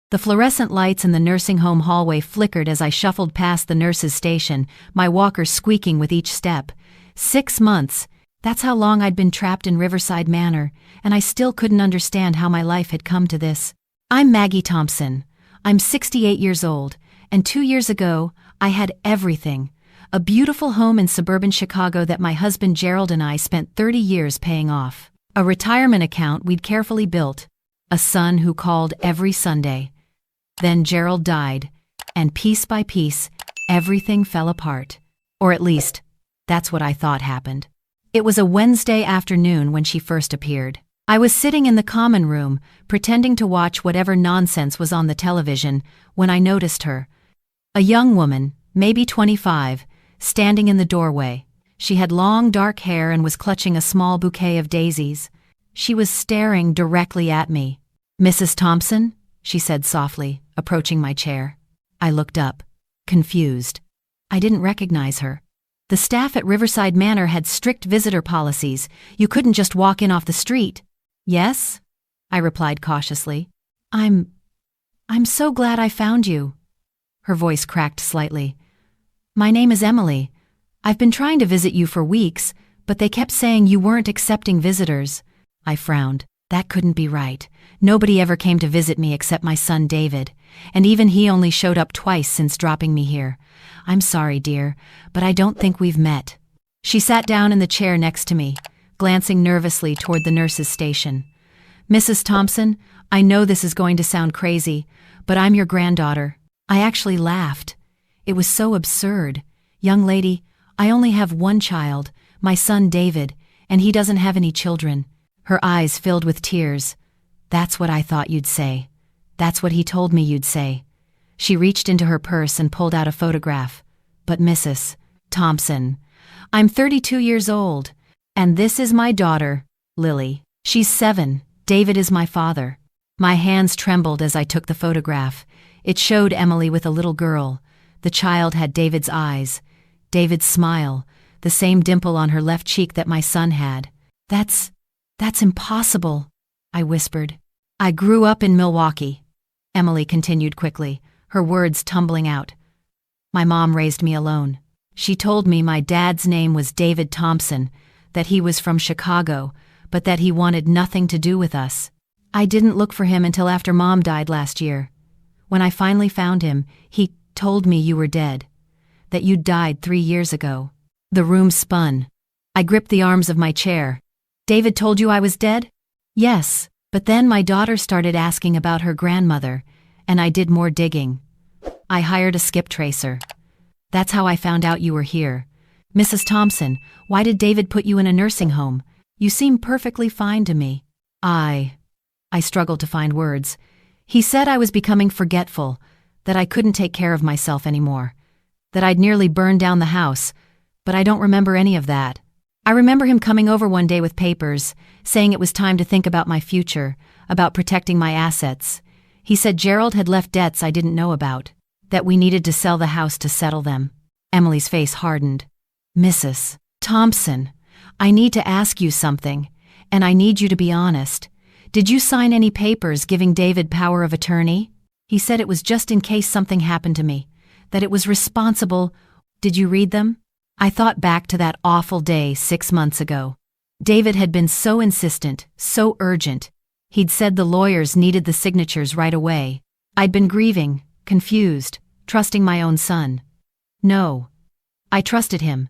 The fluorescent lights in the nursing home hallway flickered as I shuffled past the nurse's station, my walker squeaking with each step. 6 months, that's how long I'd been trapped in Riverside Manor, and I still couldn't understand how my life had come to this. I'm Maggie Thompson. I'm 68 years old, and 2 years ago, I had everything. A beautiful home in suburban Chicago that my husband Gerald and I spent 30 years paying off. A retirement account we'd carefully built. A son who called every Sunday. Then Gerald died, and piece by piece, everything fell apart. Or at least, that's what I thought happened. It was a Wednesday afternoon when she first appeared. I was sitting in the common room, pretending to watch whatever nonsense was on the television, when I noticed her. A young woman, maybe 25, standing in the doorway. She had long dark hair and was clutching a small bouquet of daisies. She was staring directly at me. "Mrs. Thompson?" she said softly, approaching my chair. I looked up, confused. I didn't recognize her. The staff at Riverside Manor had strict visitor policies. You couldn't just walk in off the street. "Yes?" I replied cautiously. I'm so glad I found you." Her voice cracked slightly. "My name is Emily. I've been trying to visit you for weeks, but they kept saying you weren't accepting visitors." I frowned. That couldn't be right. Nobody ever came to visit me except my son David, and even he only showed up twice since dropping me here. "I'm sorry, dear, but I don't think we've met." She sat down in the chair next to me, glancing nervously toward the nurse's station. "Mrs. Thompson, I know this is going to sound crazy, but I'm your granddaughter." I actually laughed. It was so absurd. "Young lady, I only have one child, my son David, and he doesn't have any children." Her eyes filled with tears. "That's what I thought you'd say. That's what he told me you'd say." She reached into her purse and pulled out a photograph. "But Mrs. Thompson, I'm 32 years old, and this is my daughter, Lily. She's 7. David is my father." My hands trembled as I took the photograph. It showed Emily with a little girl. The child had David's eyes, David's smile, the same dimple on her left cheek that my son had. That's impossible," I whispered. "I grew up in Milwaukee," Emily continued quickly, her words tumbling out. "My mom raised me alone. She told me my dad's name was David Thompson, that he was from Chicago, but that he wanted nothing to do with us. I didn't look for him until after Mom died last year. When I finally found him, he told me you were dead, that you died 3 years ago." The room spun. I gripped the arms of my chair. "David told you I was dead?" "Yes, but then my daughter started asking about her grandmother, and I did more digging. I hired a skip tracer. That's how I found out you were here. Mrs. Thompson, why did David put you in a nursing home? You seem perfectly fine to me." I struggled to find words. "He said I was becoming forgetful, that I couldn't take care of myself anymore, that I'd nearly burned down the house, but I don't remember any of that. I remember him coming over one day with papers, saying it was time to think about my future, about protecting my assets. He said Gerald had left debts I didn't know about, that we needed to sell the house to settle them." Emily's face hardened. "Mrs. Thompson, I need to ask you something, and I need you to be honest. Did you sign any papers giving David power of attorney? He said it was just in case something happened to me, that it was responsible. Did you read them?" I thought back to that awful day 6 months ago. David had been so insistent, so urgent. He'd said the lawyers needed the signatures right away. I'd been grieving, confused, trusting my own son. No, I trusted him.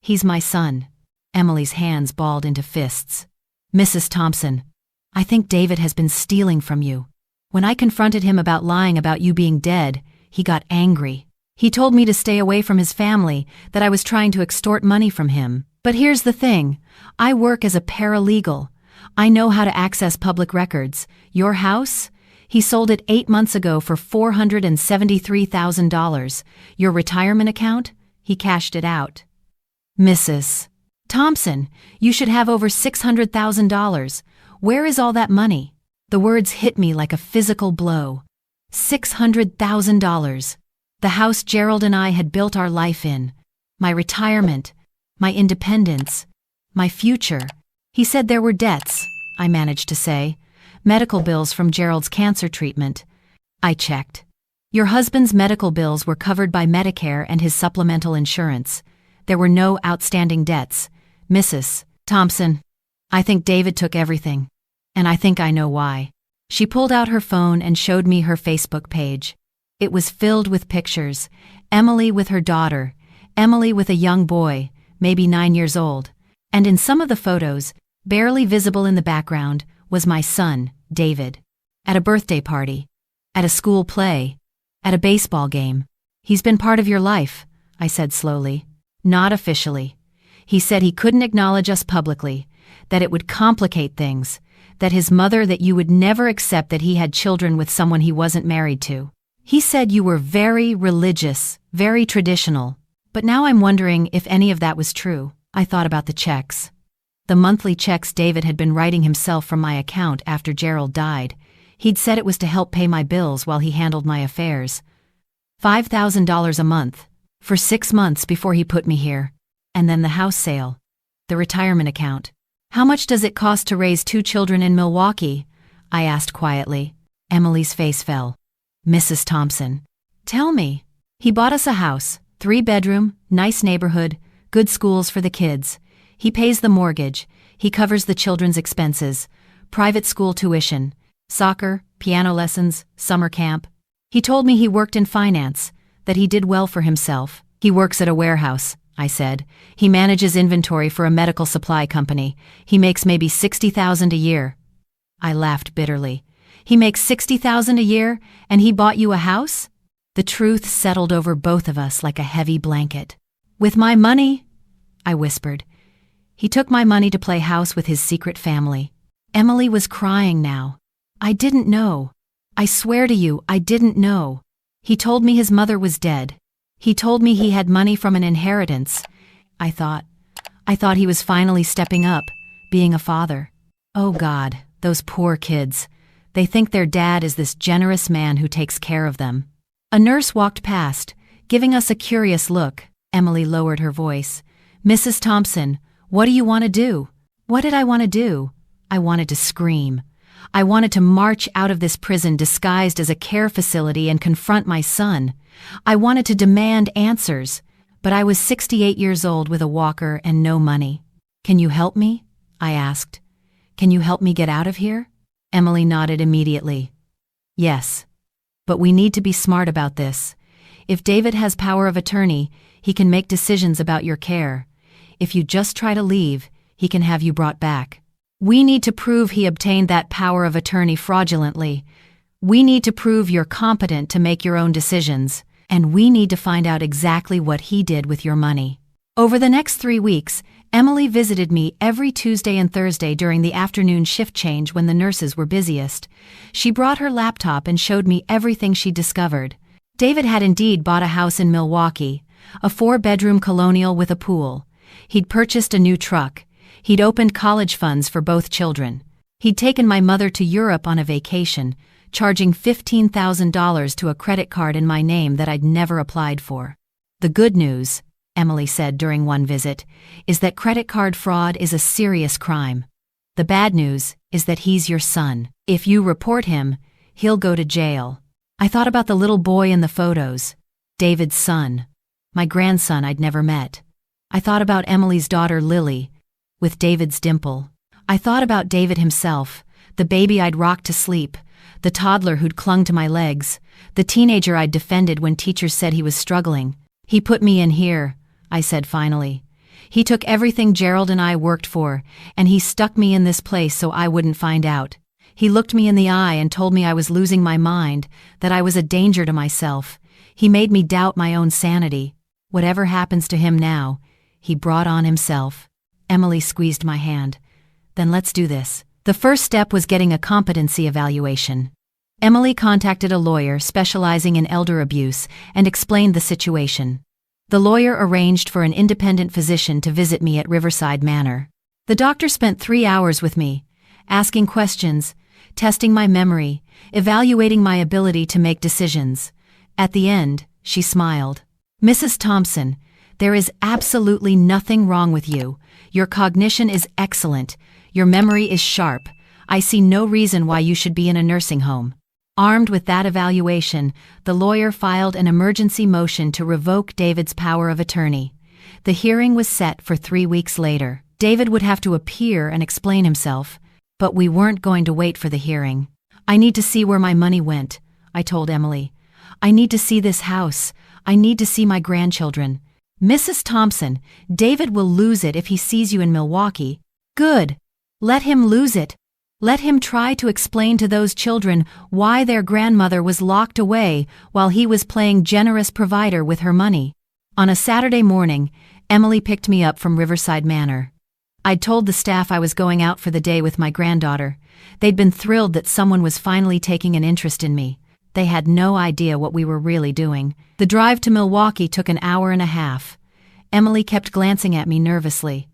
He's my son. Emily's hands balled into fists. "Mrs. Thompson, I think David has been stealing from you. When I confronted him about lying about you being dead, he got angry. He told me to stay away from his family, that I was trying to extort money from him. But here's the thing. I work as a paralegal. I know how to access public records. Your house? He sold it 8 months ago for $473,000. Your retirement account? He cashed it out. Mrs. Thompson, you should have over $600,000. Where is all that money?" The words hit me like a physical blow. $600,000. The house Gerald and I had built our life in. My retirement. My independence. My future. He said there were debts, I managed to say. Medical bills from Gerald's cancer treatment. I checked. Your husband's medical bills were covered by Medicare and his supplemental insurance. There were no outstanding debts. Mrs. Thompson, I think David took everything. And I think I know why. She pulled out her phone and showed me her Facebook page. It was filled with pictures. Emily with her daughter. Emily with a young boy, maybe 9 years old. And in some of the photos, barely visible in the background, was my son, David. At a birthday party. At a school play. At a baseball game. He's been part of your life, I said slowly. Not officially. He said he couldn't acknowledge us publicly, that it would complicate things, that his mother, that you would never accept that he had children with someone he wasn't married to. He said you were very religious, very traditional. But now I'm wondering if any of that was true. I thought about the checks. The monthly checks David had been writing himself from my account after Gerald died. He'd said it was to help pay my bills while he handled my affairs. $5,000 a month. For 6 months before he put me here. And then the house sale. The retirement account. How much does it cost to raise 2 children in Milwaukee? I asked quietly. Emily's face fell. Mrs. Thompson. Tell me. He bought us a house, 3-bedroom, nice neighborhood, good schools for the kids. He pays the mortgage. He covers the children's expenses. Private school tuition. Soccer, piano lessons, summer camp. He told me he worked in finance, that he did well for himself. He works at a warehouse, I said. He manages inventory for a medical supply company. He makes maybe $60,000 a year. I laughed bitterly. He makes $60,000 a year, and he bought you a house? The truth settled over both of us like a heavy blanket. With my money? I whispered. He took my money to play house with his secret family. Emily was crying now. I didn't know. I swear to you, I didn't know. He told me his mother was dead. He told me he had money from an inheritance. I thought he was finally stepping up, being a father. Oh God, those poor kids. They think their dad is this generous man who takes care of them. A nurse walked past, giving us a curious look. Emily lowered her voice. Mrs. Thompson, what do you want to do? What did I want to do? I wanted to scream. I wanted to march out of this prison disguised as a care facility and confront my son. I wanted to demand answers, but I was 68 years old with a walker and no money. Can you help me? I asked. Can you help me get out of here? Emily nodded immediately. Yes. But we need to be smart about this. If David has power of attorney, he can make decisions about your care. If you just try to leave, he can have you brought back. We need to prove he obtained that power of attorney fraudulently. We need to prove you're competent to make your own decisions. And we need to find out exactly what he did with your money. Over the next 3 weeks, Emily visited me every Tuesday and Thursday during the afternoon shift change when the nurses were busiest. She brought her laptop and showed me everything she discovered. David had indeed bought a house in Milwaukee, a 4-bedroom colonial with a pool. He'd purchased a new truck. He'd opened college funds for both children. He'd taken my mother to Europe on a vacation, charging $15,000 to a credit card in my name that I'd never applied for. The good news, Emily said during one visit, is that credit card fraud is a serious crime. The bad news is that he's your son. If you report him, he'll go to jail. I thought about the little boy in the photos, David's son, my grandson I'd never met. I thought about Emily's daughter Lily, with David's dimple. I thought about David himself, the baby I'd rocked to sleep, the toddler who'd clung to my legs, the teenager I'd defended when teachers said he was struggling. He put me in here, I said finally. He took everything Gerald and I worked for, and he stuck me in this place so I wouldn't find out. He looked me in the eye and told me I was losing my mind, that I was a danger to myself. He made me doubt my own sanity. Whatever happens to him now, he brought on himself. Emily squeezed my hand. Then let's do this. The first step was getting a competency evaluation. Emily contacted a lawyer specializing in elder abuse and explained the situation. The lawyer arranged for an independent physician to visit me at Riverside Manor. The doctor spent 3 hours with me, asking questions, testing my memory, evaluating my ability to make decisions. At the end, she smiled. Mrs. Thompson, there is absolutely nothing wrong with you. Your cognition is excellent. Your memory is sharp. I see no reason why you should be in a nursing home. Armed with that evaluation, the lawyer filed an emergency motion to revoke David's power of attorney. The hearing was set for 3 weeks later. David would have to appear and explain himself, but we weren't going to wait for the hearing. "I need to see where my money went," I told Emily. "I need to see this house. I need to see my grandchildren." "Mrs. Thompson, David will lose it if he sees you in Milwaukee." "Good. Let him lose it. Let him try to explain to those children why their grandmother was locked away while he was playing generous provider with her money." On a Saturday morning, Emily picked me up from Riverside Manor. I'd told the staff I was going out for the day with my granddaughter. They'd been thrilled that someone was finally taking an interest in me. They had no idea what we were really doing. The drive to Milwaukee took an hour and a half. Emily kept glancing at me nervously.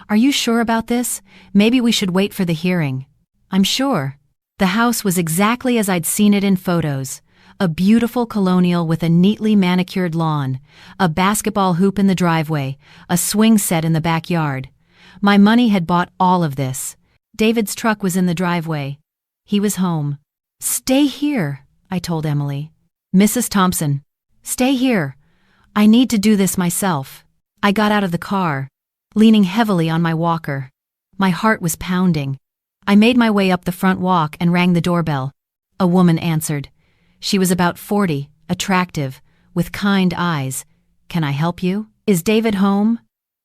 "Are you sure about this? Maybe we should wait for the hearing." "I'm sure." The house was exactly as I'd seen it in photos. A beautiful colonial with a neatly manicured lawn, a basketball hoop in the driveway, a swing set in the backyard. My money had bought all of this. David's truck was in the driveway. He was home. "Stay here," I told Emily. "Mrs. Thompson, stay here. I need to do this myself." I got out of the car, leaning heavily on my walker. My heart was pounding. I made my way up the front walk and rang the doorbell. A woman answered. She was about 40, attractive, with kind eyes. "Can I help you? Is David home?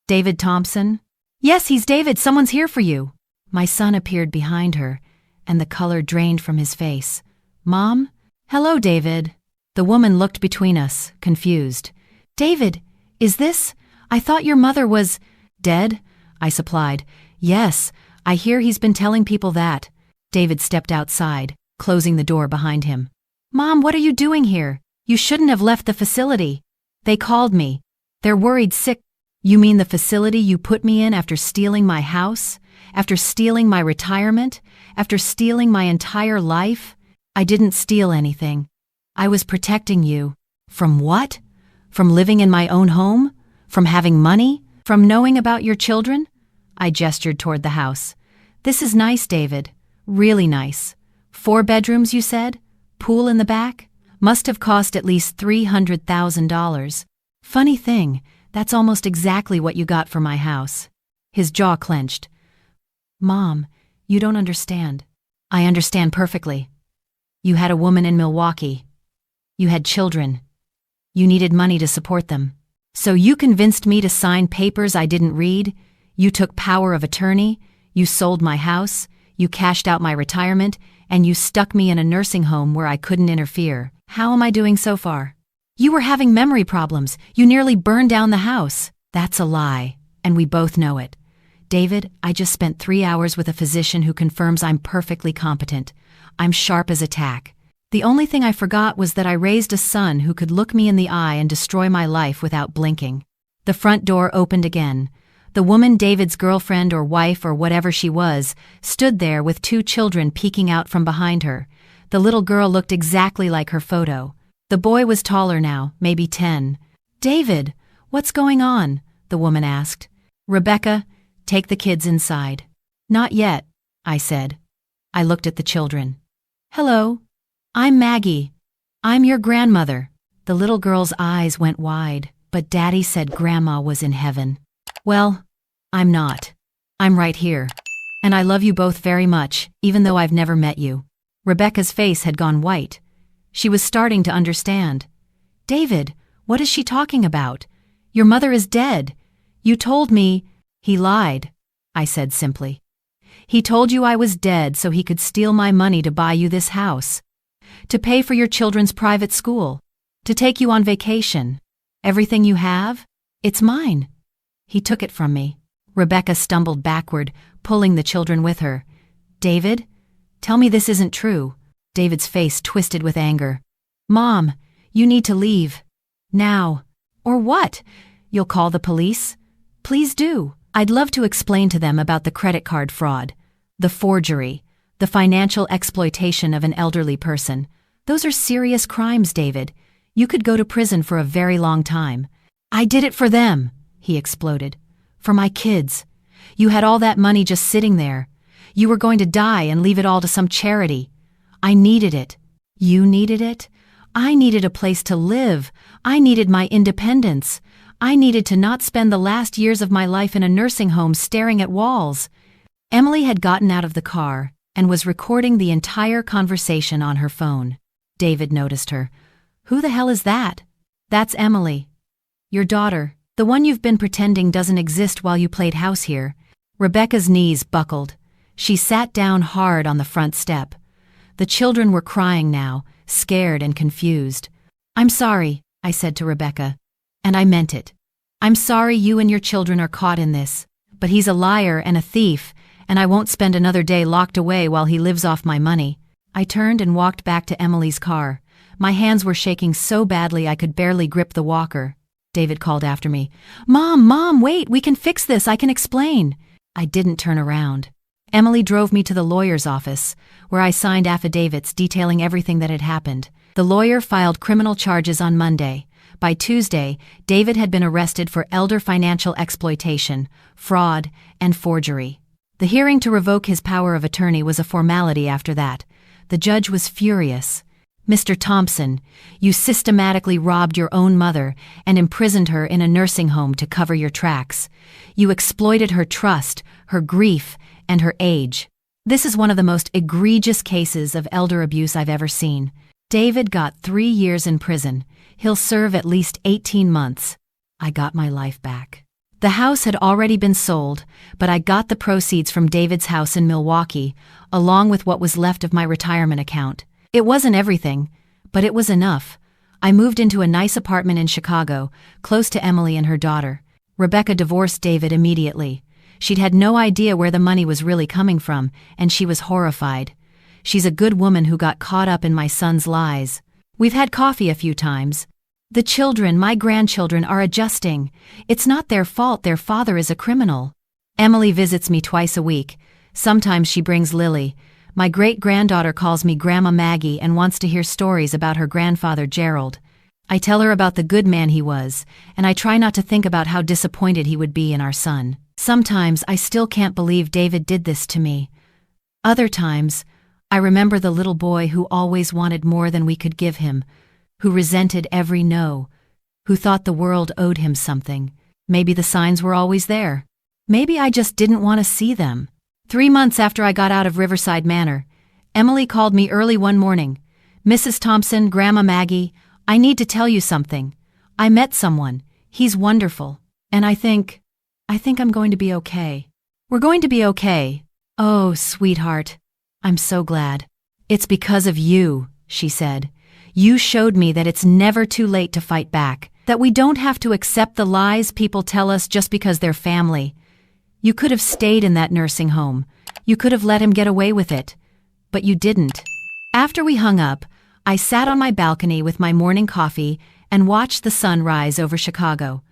David Thompson?" "Yes, he's David. Someone's here for you." My son appeared behind her, and the color drained from his face. "Mom? Hello, David." The woman looked between us, confused. "David, is this? I thought your mother was dead," I supplied. "Yes, I hear he's been telling people that." David stepped outside, closing the door behind him. "Mom, what are you doing here? You shouldn't have left the facility." "They called me. They're worried sick." "You mean the facility you put me in after stealing my house? After stealing my retirement? After stealing my entire life?" "I didn't steal anything. I was protecting you." "From what? From living in my own home? From having money? From knowing about your children?" I gestured toward the house. "This is nice, David. Really nice. 4 bedrooms, you said? Pool in the back? Must have cost at least $300,000. Funny thing, that's almost exactly what you got for my house." His jaw clenched. "Mom, you don't understand." "I understand perfectly. You had a woman in Milwaukee. You had children. You needed money to support them. So you convinced me to sign papers I didn't read. You took power of attorney. You sold my house. You cashed out my retirement. And you stuck me in a nursing home where I couldn't interfere. How am I doing so far?" "You were having memory problems. You nearly burned down the house." "That's a lie, and we both know it. David, I just spent 3 hours with a physician who confirms I'm perfectly competent. I'm sharp as a tack. The only thing I forgot was that I raised a son who could look me in the eye and destroy my life without blinking." The front door opened again. The woman, David's girlfriend or wife or whatever she was, stood there with 2 children peeking out from behind her. The little girl looked exactly like her photo. The boy was taller now, maybe 10. "David, what's going on?" the woman asked. "Rebecca, take the kids inside." "Not yet," I said. I looked at the children. "Hello. I'm Maggie. I'm your grandmother." The little girl's eyes went wide, but Daddy said Grandma was in heaven. "Well, I'm not. I'm right here. And I love you both very much, even though I've never met you." Rebecca's face had gone white. She was starting to understand. "David, what is she talking about? Your mother is dead. You told me—" "He lied," I said simply. "He told you I was dead so he could steal my money to buy you this house, to pay for your children's private school, to take you on vacation. Everything you have, it's mine. He took it from me." Rebecca stumbled backward, pulling the children with her. "David, tell me this isn't true." David's face twisted with anger. "Mom, you need to leave. Now." "Or what? You'll call the police?" "Please do. I'd love to explain to them about the credit card fraud, the forgery, the financial exploitation of an elderly person. Those are serious crimes, David. You could go to prison for a very long time." "I did it for them," he exploded. "For my kids. You had all that money just sitting there. You were going to die and leave it all to some charity. I needed it. You needed it? I needed a place to live. I needed my independence. I needed to not spend the last years of my life in a nursing home staring at walls. Emily had gotten out of the car and was recording the entire conversation on her phone. David noticed her. "Who the hell is that?" "That's Emily. Your daughter, the one you've been pretending doesn't exist while you played house here." Rebecca's knees buckled. She sat down hard on the front step. The children were crying now, scared and confused. "I'm sorry," I said to Rebecca. "And I meant it. I'm sorry you and your children are caught in this. But he's a liar and a thief, and I won't spend another day locked away while he lives off my money." I turned and walked back to Emily's car. My hands were shaking so badly I could barely grip the walker. David called after me. Mom, wait, we can fix this, I can explain." I didn't turn around. Emily drove me to the lawyer's office, where I signed affidavits detailing everything that had happened. The lawyer filed criminal charges on Monday. By Tuesday, David had been arrested for elder financial exploitation, fraud, and forgery. The hearing to revoke his power of attorney was a formality after that. The judge was furious. "Mr. Thompson, you systematically robbed your own mother and imprisoned her in a nursing home to cover your tracks. You exploited her trust, her grief, and her age. This is one of the most egregious cases of elder abuse I've ever seen." David got 3 years in prison. He'll serve at least 18 months. I got my life back. The house had already been sold, but I got the proceeds from David's house in Milwaukee, along with what was left of my retirement account. It wasn't everything, but it was enough. I moved into a nice apartment in Chicago, close to Emily and her daughter. Rebecca divorced David immediately. She'd had no idea where the money was really coming from, and she was horrified. She's a good woman who got caught up in my son's lies. We've had coffee a few times. The children, my grandchildren, are adjusting. It's not their fault their father is a criminal. Emily visits me twice a week. Sometimes she brings Lily. My great-granddaughter calls me Grandma Maggie and wants to hear stories about her grandfather Gerald. I tell her about the good man he was, and I try not to think about how disappointed he would be in our son. Sometimes I still can't believe David did this to me. Other times, I remember the little boy who always wanted more than we could give him, who resented every no, who thought the world owed him something. Maybe the signs were always there. Maybe I just didn't want to see them. 3 months after I got out of Riverside Manor, Emily called me early one morning. "Mrs. Thompson, Grandma Maggie, I need to tell you something. I met someone. He's wonderful. And I think I'm going to be okay." "We're going to be okay." "Oh, sweetheart. I'm so glad." "It's because of you," she said. "You showed me that it's never too late to fight back, that we don't have to accept the lies people tell us just because they're family. You could have stayed in that nursing home. You could have let him get away with it. But you didn't." After we hung up, I sat on my balcony with my morning coffee and watched the sun rise over Chicago.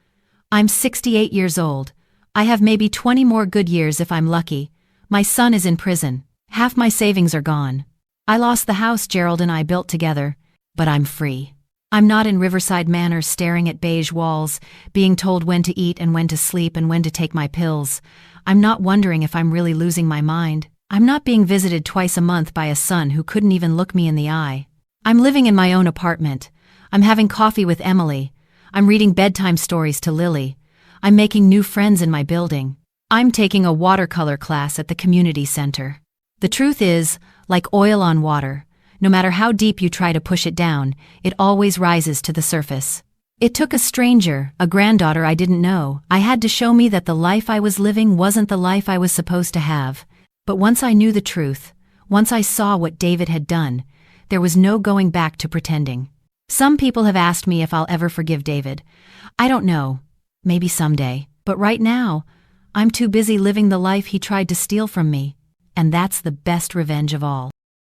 I'm 68 years old. I have maybe 20 more good years if I'm lucky. My son is in prison. Half my savings are gone. I lost the house Gerald and I built together, but I'm free. I'm not in Riverside Manor staring at beige walls, being told when to eat and when to sleep and when to take my pills. I'm not wondering if I'm really losing my mind. I'm not being visited twice a month by a son who couldn't even look me in the eye. I'm living in my own apartment. I'm having coffee with Emily. I'm reading bedtime stories to Lily. I'm making new friends in my building. I'm taking a watercolor class at the community center. The truth is, like oil on water, no matter how deep you try to push it down, it always rises to the surface. It took a stranger, a granddaughter I didn't know. I had to show me that the life I was living wasn't the life I was supposed to have. But once I knew the truth, once I saw what David had done, there was no going back to pretending. Some people have asked me if I'll ever forgive David. I don't know. Maybe someday. But right now, I'm too busy living the life he tried to steal from me. And that's the best revenge of all.